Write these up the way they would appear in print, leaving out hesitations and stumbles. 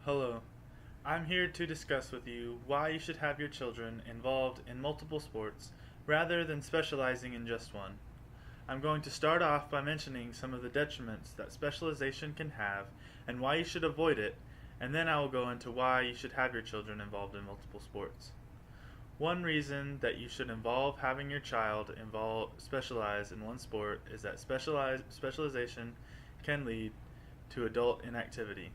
Hello. I'm here to discuss with you why you should have your children involved in multiple sports rather than specializing in just one. I'm going to start off by mentioning some of the detriments that specialization can have and why you should avoid it, and then I will go into why you should have your children involved in multiple sports. One reason that you should involve having your child specialize in one sport is that specialization can lead to adult inactivity.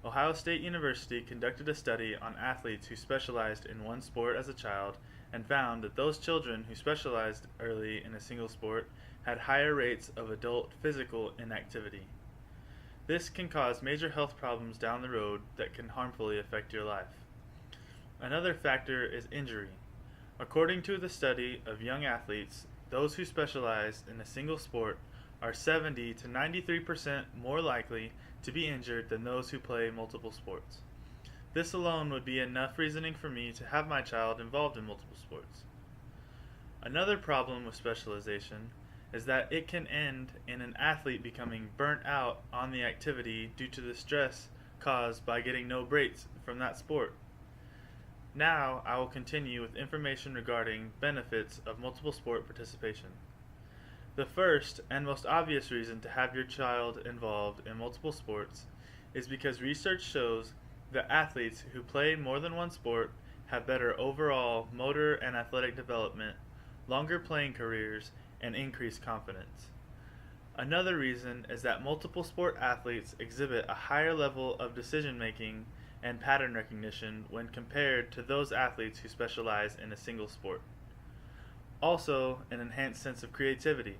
Ohio State University conducted a study on athletes who specialized in one sport as a child and found that those children who specialized early in a single sport had higher rates of adult physical inactivity. This can cause major health problems down the road that can harmfully affect your life. Another factor is injury. According to the study of young athletes, those who specialize in a single sport are 70 to 93% more likely to be injured than those who play multiple sports. This alone would be enough reasoning for me to have my child involved in multiple sports. Another problem with specialization is that it can end in an athlete becoming burnt out on the activity due to the stress caused by getting no breaks from that sport. Now I will continue with information regarding benefits of multiple sport participation. The first and most obvious reason to have your child involved in multiple sports is because research shows that athletes who play more than one sport have better overall motor and athletic development, longer playing careers, and increased confidence. Another reason is that multiple sport athletes exhibit a higher level of decision making and pattern recognition when compared to those athletes who specialize in a single sport. Also, an enhanced sense of creativity.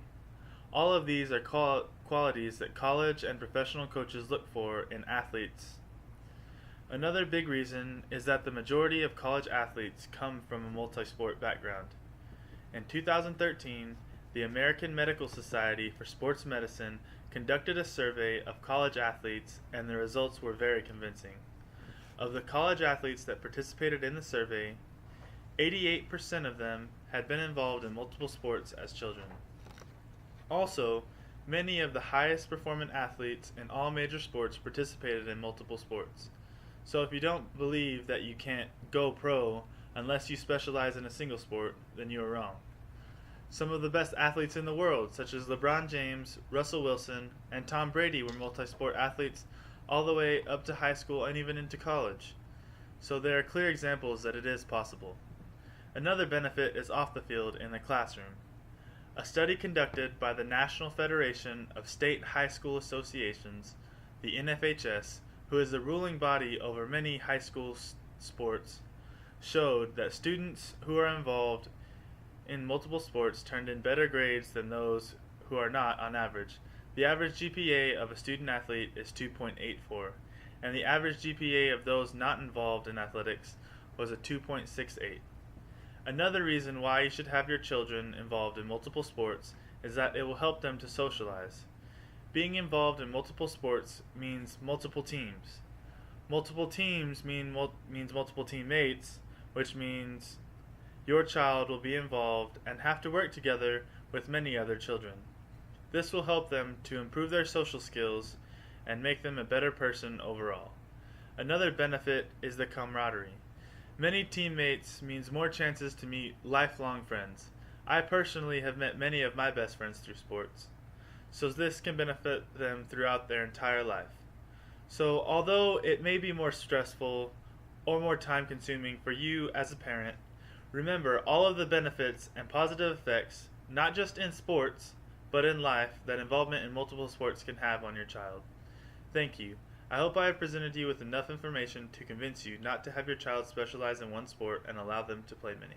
All of these are qualities that college and professional coaches look for in athletes. Another big reason is that the majority of college athletes come from a multi-sport background. In 2013, the American Medical Society for Sports Medicine conducted a survey of college athletes, and the results were very convincing. Of the college athletes that participated in the survey, 88% of them had been involved in multiple sports as children. Also, many of the highest performing athletes in all major sports participated in multiple sports. So if you don't believe that you can't go pro unless you specialize in a single sport, then you are wrong. Some of the best athletes in the world, such as LeBron James, Russell Wilson, and Tom Brady, were multi-sport athletes all the way up to high school and even into college. So there are clear examples that it is possible. Another benefit is off the field in the classroom. A study conducted by the National Federation of State High School Associations, the NFHS, who is the ruling body over many high school sports, showed that students who are involved in multiple sports turned in better grades than those who are not on average. The average GPA of a student athlete is 2.84, and the average GPA of those not involved in athletics was a 2.68. Another reason why you should have your children involved in multiple sports is that it will help them to socialize. Being involved in multiple sports means multiple teams. Multiple teams means multiple teammates, which means your child will be involved and have to work together with many other children. This will help them to improve their social skills and make them a better person overall. Another benefit is the camaraderie. Many teammates means more chances to meet lifelong friends. I personally have met many of my best friends through sports, so this can benefit them throughout their entire life. So although it may be more stressful or more time consuming for you as a parent, remember all of the benefits and positive effects, not just in sports, but in life, that involvement in multiple sports can have on your child. Thank you. I hope I have presented you with enough information to convince you not to have your child specialize in one sport and allow them to play many.